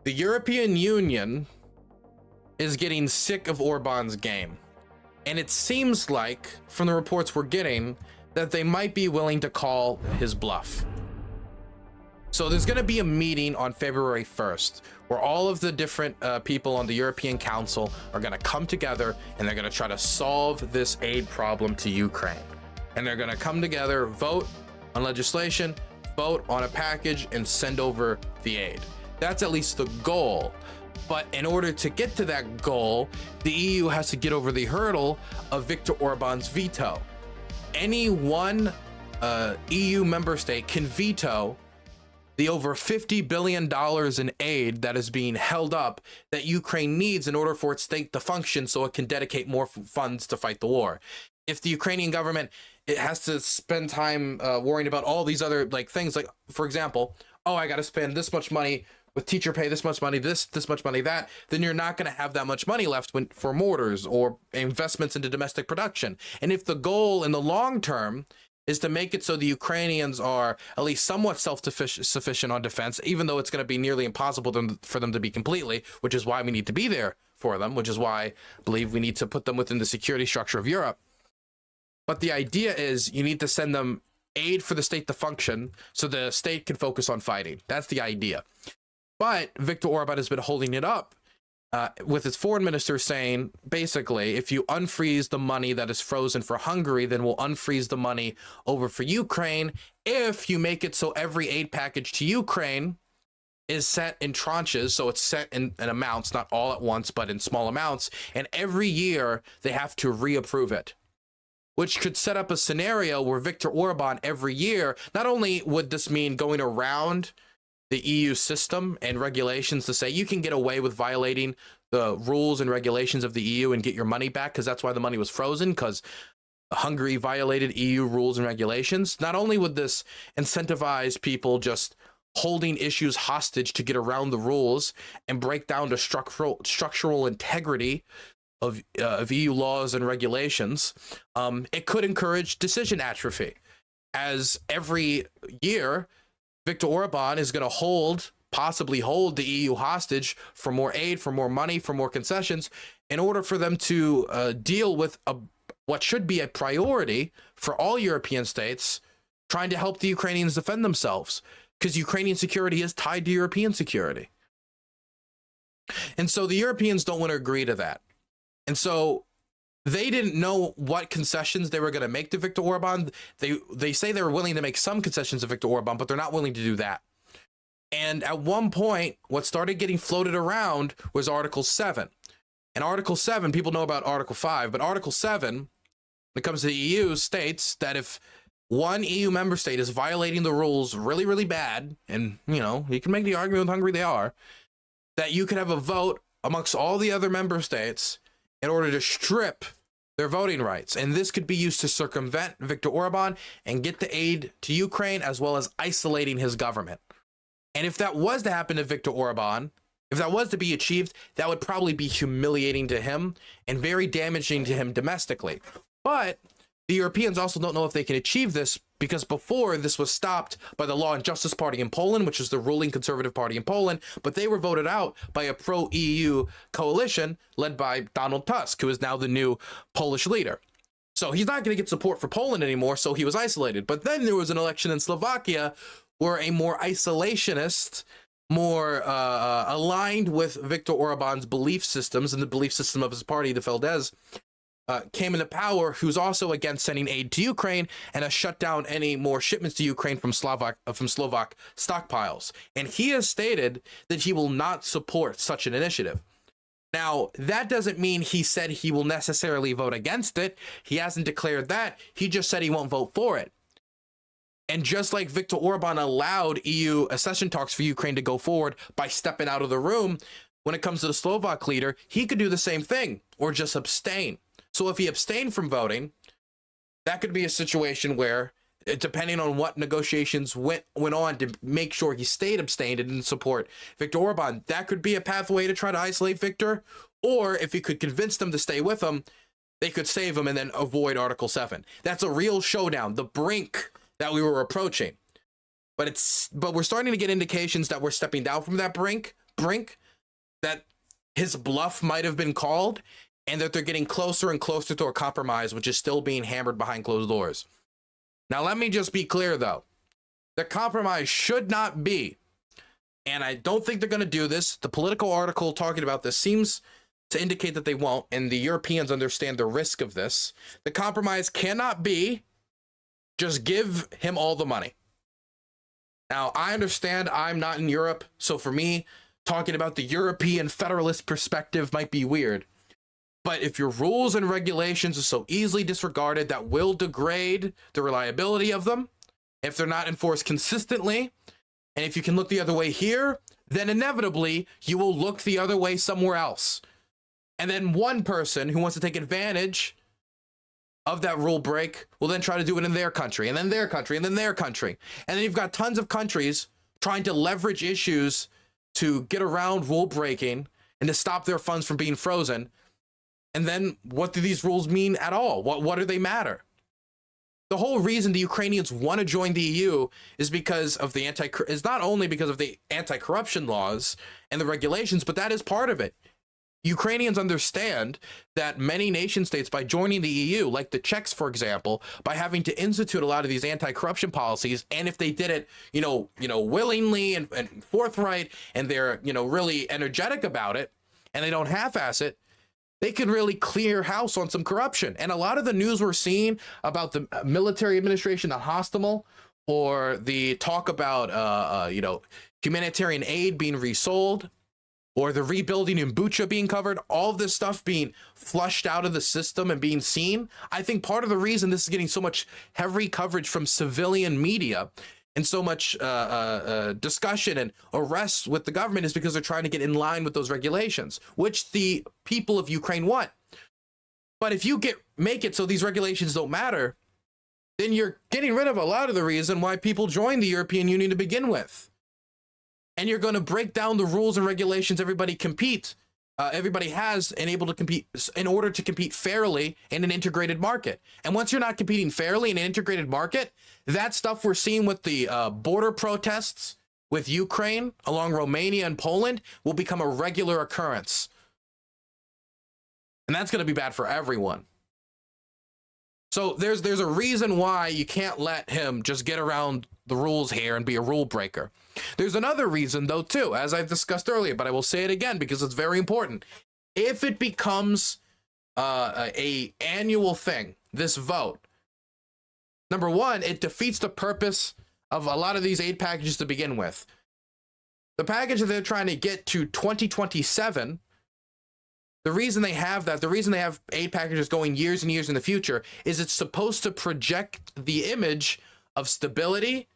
The European Union is getting sick of Orban's game. And it seems like, from the reports we're getting, that they might be willing to call his bluff. So there's going to be a meeting on February 1st where all of the different people on the European Council are going to come together and they're going to try to solve this aid problem to Ukraine. And they're going to come together, vote on legislation, vote on a package, and send over the aid. That's at least the goal. But in order to get to that goal, the EU has to get over the hurdle of Viktor Orban's veto. Any one EU member state can veto the over $50 billion in aid that is being held up that Ukraine needs in order for its state to function so it can dedicate more funds to fight the war. If the Ukrainian government, it has to spend time worrying about all these other things, like, for example, oh, I got to spend this much money with teacher pay, this much money, this much money, that, then you're not going to have that much money left for mortars or investments into domestic production. And if the goal in the long term is to make it so the Ukrainians are at least somewhat self-sufficient on defense, even though it's going to be nearly impossible for them to be completely, which is why we need to be there for them, which is why I believe we need to put them within the security structure of Europe. But the idea is you need to send them aid for the state to function so the state can focus on fighting. That's the idea. But Viktor Orban has been holding it up with his foreign minister saying, basically, if you unfreeze the money that is frozen for Hungary, then we'll unfreeze the money over for Ukraine. If you make it so every aid package to Ukraine is set in tranches, so it's set in amounts, not all at once, but in small amounts, and every year they have to reapprove it, which could set up a scenario where Viktor Orban every year, not only would this mean going around the EU system and regulations to say you can get away with violating the rules and regulations of the EU and get your money back, because that's why the money was frozen, because Hungary violated EU rules and regulations. Not only would this incentivize people just holding issues hostage to get around the rules and break down the structural integrity of EU laws and regulations, it could encourage decision atrophy, as every year Viktor Orban is going to possibly hold the EU hostage for more aid, for more money, for more concessions, in order for them to deal with what should be a priority for all European states, trying to help the Ukrainians defend themselves, because Ukrainian security is tied to European security. And so the Europeans don't want to agree to that. And so they didn't know what concessions they were going to make to Viktor Orban. They say they were willing to make some concessions to Viktor Orban, but they're not willing to do that. And at one point, what started getting floated around was Article 7. And Article 7, people know about Article 5, but Article 7, when it comes to the EU, states that if one EU member state is violating the rules really, really bad, and, you can make the argument with Hungary they are, that you could have a vote amongst all the other member states in order to strip their voting rights. And this could be used to circumvent Viktor Orban and get the aid to Ukraine, as well as isolating his government. And if that was to happen to Viktor Orban, if that was to be achieved, that would probably be humiliating to him and very damaging to him domestically. But the Europeans also don't know if they can achieve this, because before this was stopped by the Law and Justice Party in Poland, which is the ruling conservative party in Poland, but they were voted out by a pro-EU coalition led by Donald Tusk, who is now the new Polish leader. So he's not going to get support for Poland anymore, so he was isolated. But then there was an election in Slovakia where a more isolationist, more aligned with Viktor Orban's belief systems and the belief system of his party, the Fidesz, came into power, who's also against sending aid to Ukraine and has shut down any more shipments to Ukraine from Slovak stockpiles. And he has stated that he will not support such an initiative. Now, that doesn't mean he said he will necessarily vote against it. He hasn't declared that. He just said he won't vote for it. And just like Viktor Orban allowed EU accession talks for Ukraine to go forward by stepping out of the room, when it comes to the Slovak leader, he could do the same thing or just abstain. So if he abstained from voting, that could be a situation where, depending on what negotiations went on to make sure he stayed abstained and didn't support Viktor Orban, that could be a pathway to try to isolate Viktor. Or if he could convince them to stay with him, they could save him and then avoid Article 7. That's a real showdown, the brink that we were approaching. But we're starting to get indications that we're stepping down from that brink, brink that his bluff might have been called, and that they're getting closer and closer to a compromise, which is still being hammered behind closed doors. Now, let me just be clear, though. The compromise should not be, and I don't think they're going to do this. The Political article talking about this seems to indicate that they won't, and the Europeans understand the risk of this. The compromise cannot be just give him all the money. Now, I understand I'm not in Europe, so for me, talking about the European federalist perspective might be weird. But if your rules and regulations are so easily disregarded, that will degrade the reliability of them if they're not enforced consistently. And if you can look the other way here, then inevitably you will look the other way somewhere else. And then one person who wants to take advantage of that rule break will then try to do it in their country, and then their country, and then their country. And then you've got tons of countries trying to leverage issues to get around rule breaking and to stop their funds from being frozen. And then what do these rules mean at all? What do they matter? The whole reason the Ukrainians want to join the EU is because of the is not only because of the anti-corruption laws and the regulations, but that is part of it. Ukrainians understand that many nation states, by joining the EU, like the Czechs, for example, by having to institute a lot of these anti-corruption policies, and if they did it, willingly and forthright, and they're, really energetic about it, and they don't half-ass it, they can really clear house on some corruption. And a lot of the news we're seeing about the military administration, the Hostomel, or the talk about, humanitarian aid being resold, or the rebuilding in Bucha being covered, all of this stuff being flushed out of the system and being seen. I think part of the reason this is getting so much heavy coverage from civilian media and so much discussion and arrests with the government is because they're trying to get in line with those regulations, which the people of Ukraine want. But if you make it so these regulations don't matter, then you're getting rid of a lot of the reason why people joined the European Union to begin with. And you're going to break down the rules and regulations everybody has and able to compete in order to compete fairly in an integrated market. And once you're not competing fairly in an integrated market, that stuff we're seeing with the border protests with Ukraine along Romania and Poland will become a regular occurrence. And that's going to be bad for everyone. So there's a reason why you can't let him just get around the rules here and be a rule breaker. There's another reason, though, too, as I've discussed earlier, but I will say it again because it's very important. If it becomes a annual thing, this vote, number one, it defeats the purpose of a lot of these aid packages to begin with. The package that they're trying to get to 2027, the reason they have that, the reason they have aid packages going years and years in the future, is it's supposed to project the image of stability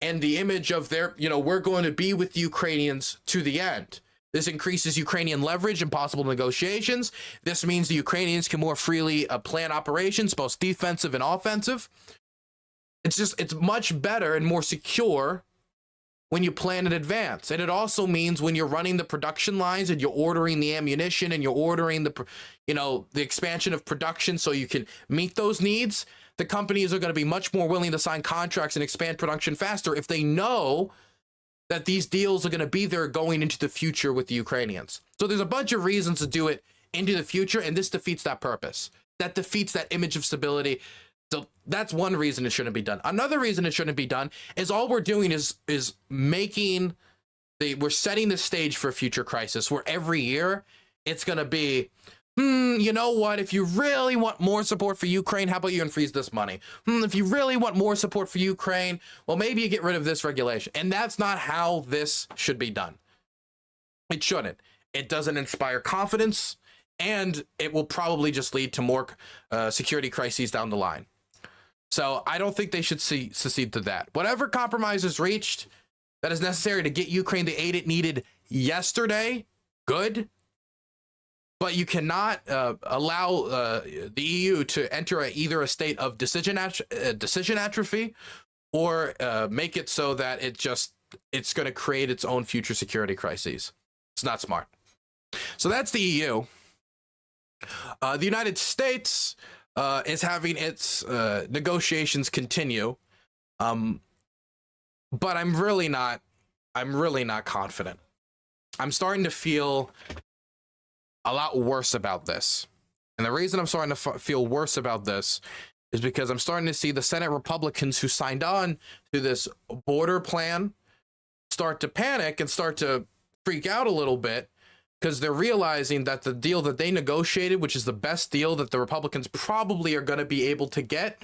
and the image of their, we're going to be with the Ukrainians to the end. This increases Ukrainian leverage in possible negotiations. This means the Ukrainians can more freely plan operations, both defensive and offensive. It's much better and more secure when you plan in advance. And it also means when you're running the production lines and you're ordering the ammunition and you're ordering the expansion of production so you can meet those needs, the companies are going to be much more willing to sign contracts and expand production faster if they know that these deals are going to be there going into the future with the Ukrainians. So there's a bunch of reasons to do it into the future, and this defeats that purpose. That defeats that image of stability. So that's one reason it shouldn't be done. Another reason it shouldn't be done is all we're doing is we're setting the stage for a future crisis where every year it's going to be, you know what, if you really want more support for Ukraine, how about you unfreeze this money? If you really want more support for Ukraine, well, maybe you get rid of this regulation. And that's not how this should be done. It shouldn't. It doesn't inspire confidence, and it will probably just lead to more security crises down the line. So I don't think they should secede to that. Whatever compromise is reached that is necessary to get Ukraine the aid it needed yesterday, good. But you cannot allow the EU to enter either a state of decision atrophy or make it so that it's going to create its own future security crises. It's not smart. So that's the EU. The United States is having its negotiations continue, but I'm really not confident. I'm starting to feel a lot worse about this. And the reason I'm starting to feel worse about this is because I'm starting to see the Senate Republicans who signed on to this border plan start to panic and start to freak out a little bit, because they're realizing that the deal that they negotiated, which is the best deal that the Republicans probably are going to be able to get,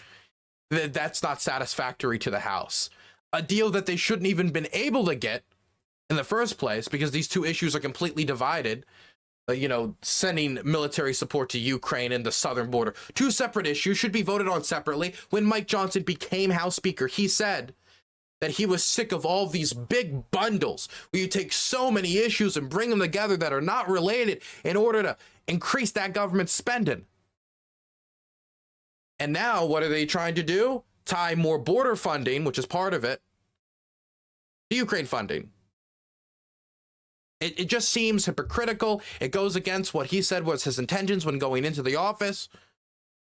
that's not satisfactory to the House. A deal that they shouldn't even been able to get in the first place, because these two issues are completely divided. Sending military support to Ukraine and the southern border, two separate issues, should be voted on separately. When Mike Johnson became House Speaker, he said that he was sick of all these big bundles where you take so many issues and bring them together that are not related in order to increase that government spending. And now what are they trying to do? Tie more border funding, which is part of it, to Ukraine funding. It just seems hypocritical. It goes against what he said was his intentions when going into the office.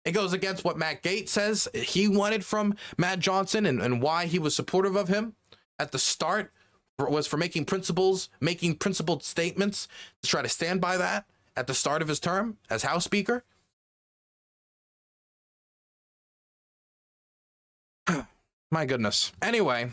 It goes against what Matt Gaetz says he wanted from Matt Johnson, and why he was supportive of him at the start was for making principled statements to try to stand by that at the start of his term as House Speaker. My goodness. Anyway,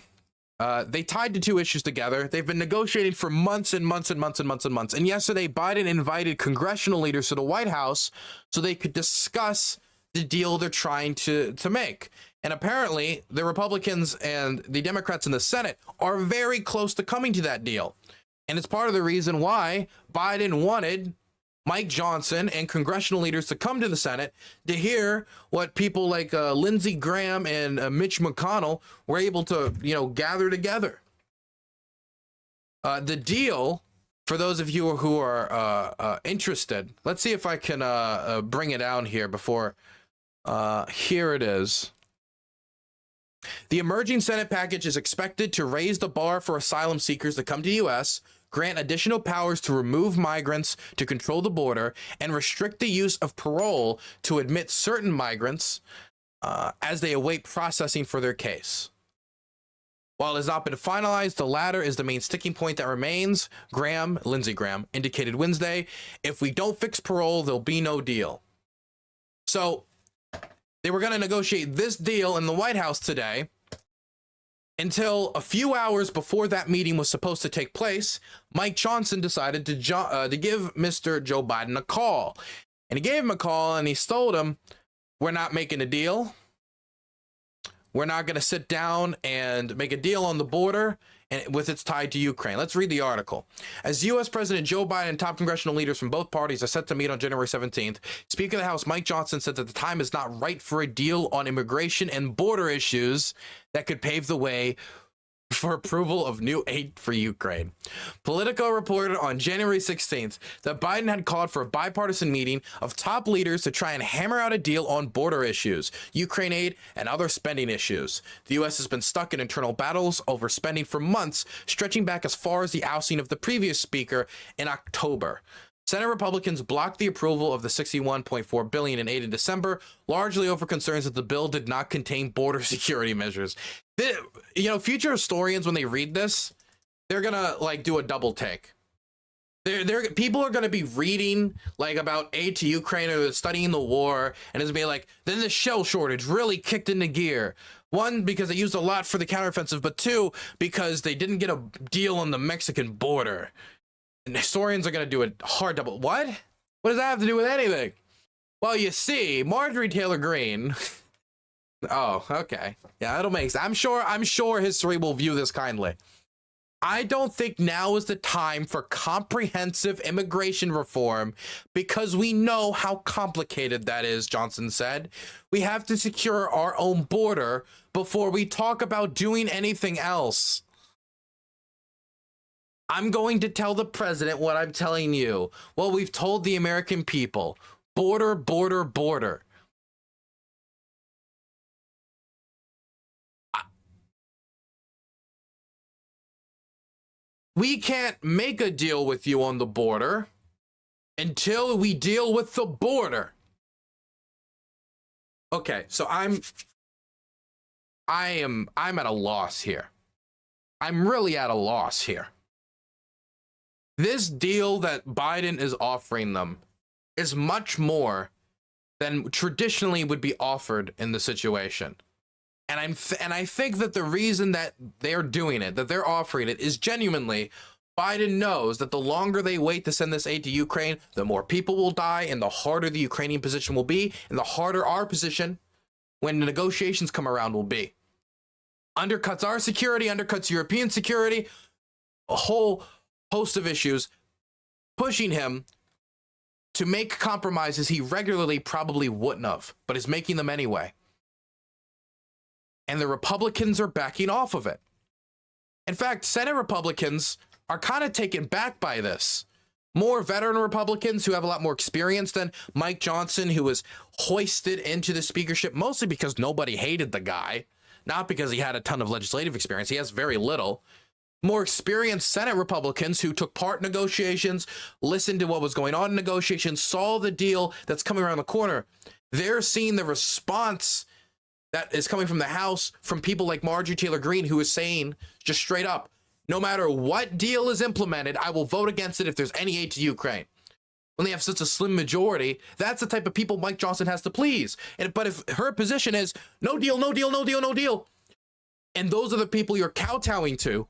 they tied the two issues together. They've been negotiating for months and months and months and months and months. And yesterday, Biden invited congressional leaders to the White House so they could discuss the deal they're trying to make. And apparently, the Republicans and the Democrats in the Senate are very close to coming to that deal. And it's part of the reason why Biden wanted Mike Johnson and congressional leaders to come to the Senate to hear what people like Lindsey Graham and Mitch McConnell were able to, gather together. The deal, for those of you who are interested, let's see if I can bring it down here before. Here it is. The emerging Senate package is expected to raise the bar for asylum seekers to come to the U.S., grant additional powers to remove migrants to control the border, and restrict the use of parole to admit certain migrants as they await processing for their case. While it has not been finalized, the latter is the main sticking point that remains. Lindsey Graham, indicated Wednesday, if we don't fix parole, there'll be no deal. So they were going to negotiate this deal in the White House today, until a few hours before that meeting was supposed to take place. Mike Johnson decided to give Mr. Joe Biden a call. And he gave him a call and he told him, we're not making a deal. We're not going to sit down and make a deal on the border and with its tied to Ukraine. Let's read the article. As U.S. President Joe Biden and top congressional leaders from both parties are set to meet on January 17th, Speaker of the House Mike Johnson said that the time is not right for a deal on immigration and border issues that could pave the way for approval of new aid for Ukraine. Politico reported on January 16th that Biden had called for a bipartisan meeting of top leaders to try and hammer out a deal on border issues, Ukraine aid, and other spending issues. The U.S. has been stuck in internal battles over spending for months, stretching back as far as the ousting of the previous speaker in October. Senate Republicans blocked the approval of the $61.4 billion in aid in December, largely over concerns that the bill did not contain border security measures. Future historians, when they read this, they're gonna do a double take. People are gonna be reading about aid to Ukraine or studying the war, and it's gonna be like, then the shell shortage really kicked into gear. One, because they used a lot for the counteroffensive, but two, because they didn't get a deal on the Mexican border. And historians are going to do a hard double. What? What does that have to do with anything? Well, you see, Marjorie Taylor Greene. Oh, okay. Yeah, that'll make sense. I'm sure history will view this kindly. I don't think now is the time for comprehensive immigration reform because we know how complicated that is, Johnson said. We have to secure our own border before we talk about doing anything else. I'm going to tell the president what I'm telling you. Well, we've told the American people. Border, border, border. We can't make a deal with you on the border until we deal with the border. Okay, so I'm at a loss here. I'm really at a loss here. This deal that Biden is offering them is much more than traditionally would be offered in the situation. And I think that the reason that they're doing it, that they're offering it, is genuinely Biden knows that the longer they wait to send this aid to Ukraine, the more people will die and the harder the Ukrainian position will be, and the harder our position when the negotiations come around will be. Undercuts our security, undercuts European security, a whole host of issues, pushing him to make compromises he regularly probably wouldn't have, but is making them anyway. And the Republicans are backing off of it. In fact, Senate Republicans are kind of taken back by this. More veteran Republicans who have a lot more experience than Mike Johnson, who was hoisted into the speakership mostly because nobody hated the guy, not because he had a ton of legislative experience. He has very little. More experienced Senate Republicans who took part in negotiations, listened to what was going on in negotiations, saw the deal that's coming around the corner. They're seeing the response that is coming from the House from people like Marjorie Taylor Greene, who is saying just straight up, no matter what deal is implemented, I will vote against it if there's any aid to Ukraine. When they have such a slim majority, that's the type of people Mike Johnson has to please. But if her position is no deal, no deal, no deal, no deal, and those are the people you're kowtowing to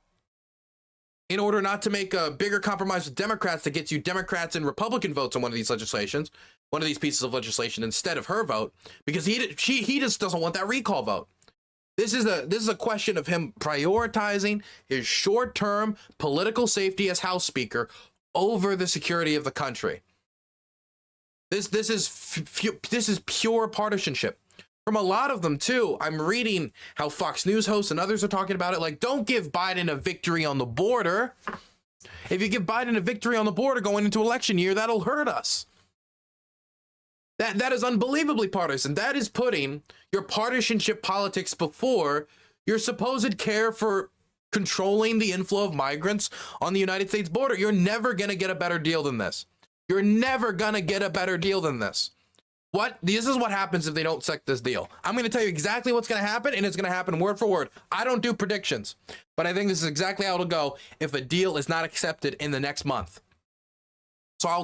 in order not to make a bigger compromise with Democrats that gets you Democrats and Republican votes on one of these legislations, one of these pieces of legislation instead of her vote, because he just doesn't want that recall vote. This is a question of him prioritizing his short-term political safety as House Speaker over the security of the country. This is pure partisanship. From a lot of them too, I'm reading how Fox News hosts and others are talking about it. Like, don't give Biden a victory on the border. If you give Biden a victory on the border going into election year, that'll hurt us. That is unbelievably partisan. That is putting your partisanship politics before your supposed care for controlling the inflow of migrants on the United States border. You're never going to get a better deal than this. You're never going to get a better deal than this. This is what happens if they don't select this deal. I'm going to tell you exactly what's going to happen, and it's going to happen word for word. I don't do predictions, but I think this is exactly how it'll go if a deal is not accepted in the next month. So I'll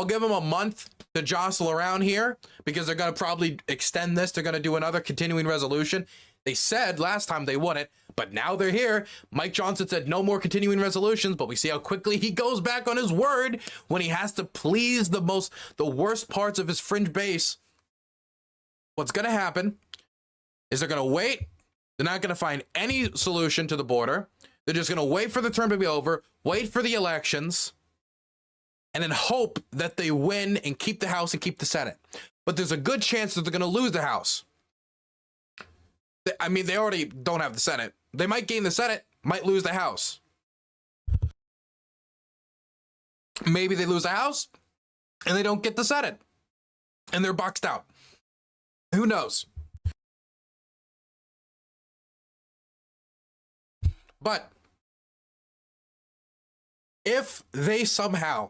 give them a month to jostle around here because they're going to probably extend this. They're going to do another continuing resolution. They said last time they wouldn't, but now they're here. Mike Johnson said no more continuing resolutions, but we see how quickly he goes back on his word when he has to please the worst parts of his fringe base. What's going to happen is they're going to wait. They're not going to find any solution to the border. They're just going to wait for the term to be over, wait for the elections, and then hope that they win and keep the House and keep the Senate. But there's a good chance that they're going to lose the House. I mean, they already don't have the Senate. They might gain the Senate, might lose the House. Maybe they lose the House and they don't get the Senate and they're boxed out. Who knows? But if they somehow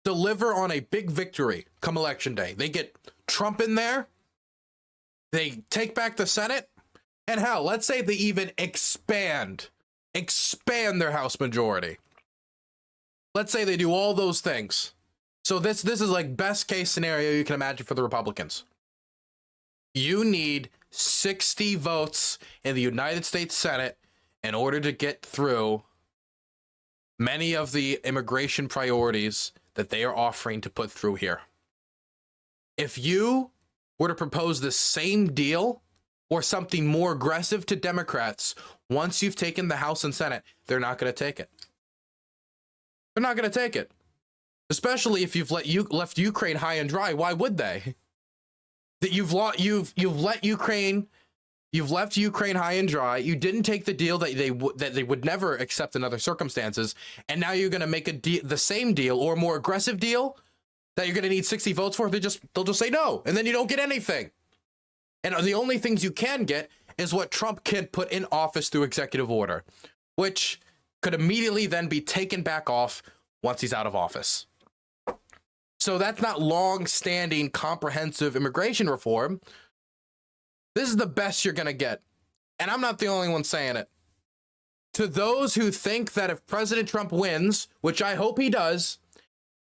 deliver on a big victory come election day, they get Trump in there, they take back the Senate, and hell, let's say they even expand their House majority. Let's say they do all those things. So this is like best case scenario you can imagine for the Republicans. You need 60 votes in the United States Senate in order to get through many of the immigration priorities that they are offering to put through here. If you were to propose the same deal or something more aggressive to Democrats, once you've taken the House and Senate, they're not going to take it. They're not going to take it. Especially if you've left Ukraine high and dry. Why would they? That you've left Ukraine high and dry. You didn't take the deal that they would never accept in other circumstances, and now you're going to make the same deal or more aggressive deal that you're going to need 60 votes for. They'll just say no, and then you don't get anything. And the only things you can get is what Trump can put in office through executive order, which could immediately then be taken back off once he's out of office. So that's not long-standing, comprehensive immigration reform. This is the best you're going to get. And I'm not the only one saying it. To those who think that if President Trump wins, which I hope he does,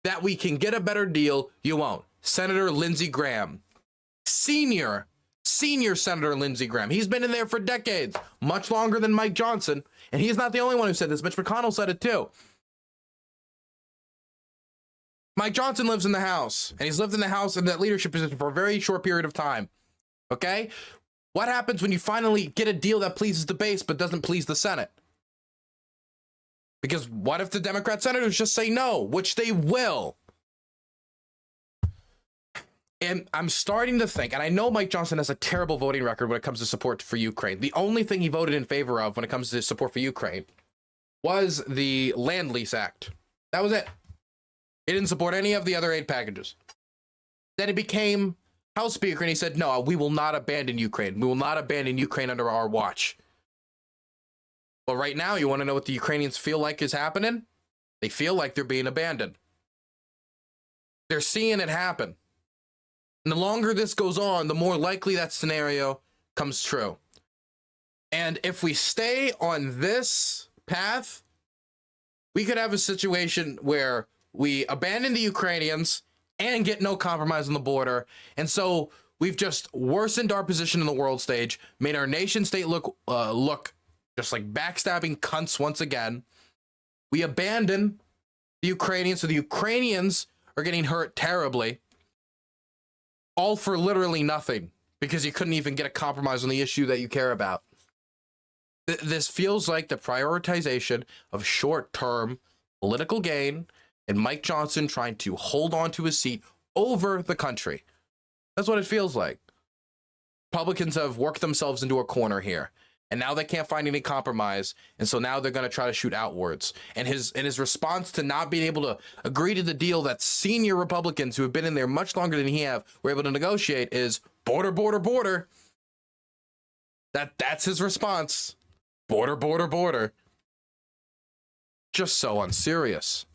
that we can get a better deal, you won't. Senator Lindsey Graham, senior Senator Lindsey Graham. He's been in there for decades, much longer than Mike Johnson. And he's not the only one who said this. Mitch McConnell said it too. Mike Johnson lives in the House, and he's lived in the House in that leadership position for a very short period of time. Okay? What happens when you finally get a deal that pleases the base but doesn't please the Senate? Because what if the Democrat senators just say no, which they will? And I'm starting to think, and I know Mike Johnson has a terrible voting record when it comes to support for Ukraine. The only thing he voted in favor of when it comes to support for Ukraine was the Land Lease Act. That was it. He didn't support any of the other aid packages. Then he became House Speaker and he said, no, we will not abandon Ukraine. We will not abandon Ukraine under our watch. But right now, you want to know what the Ukrainians feel like is happening? They feel like they're being abandoned. They're seeing it happen. And the longer this goes on, the more likely that scenario comes true. And if we stay on this path, we could have a situation where we abandon the Ukrainians and get no compromise on the border. And so we've just worsened our position in the world stage, made our nation state look just like backstabbing cunts once again. We abandon the Ukrainians, so the Ukrainians are getting hurt terribly, all for literally nothing, because you couldn't even get a compromise on the issue that you care about. This feels like the prioritization of short-term political gain and Mike Johnson trying to hold on to his seat over the country. That's what it feels like. Republicans have worked themselves into a corner here. And now they can't find any compromise, and so now they're going to try to shoot outwards. And his response to not being able to agree to the deal that senior Republicans who have been in there much longer than he have were able to negotiate is border, border, border. That's his response. Border, border, border. Just so unserious.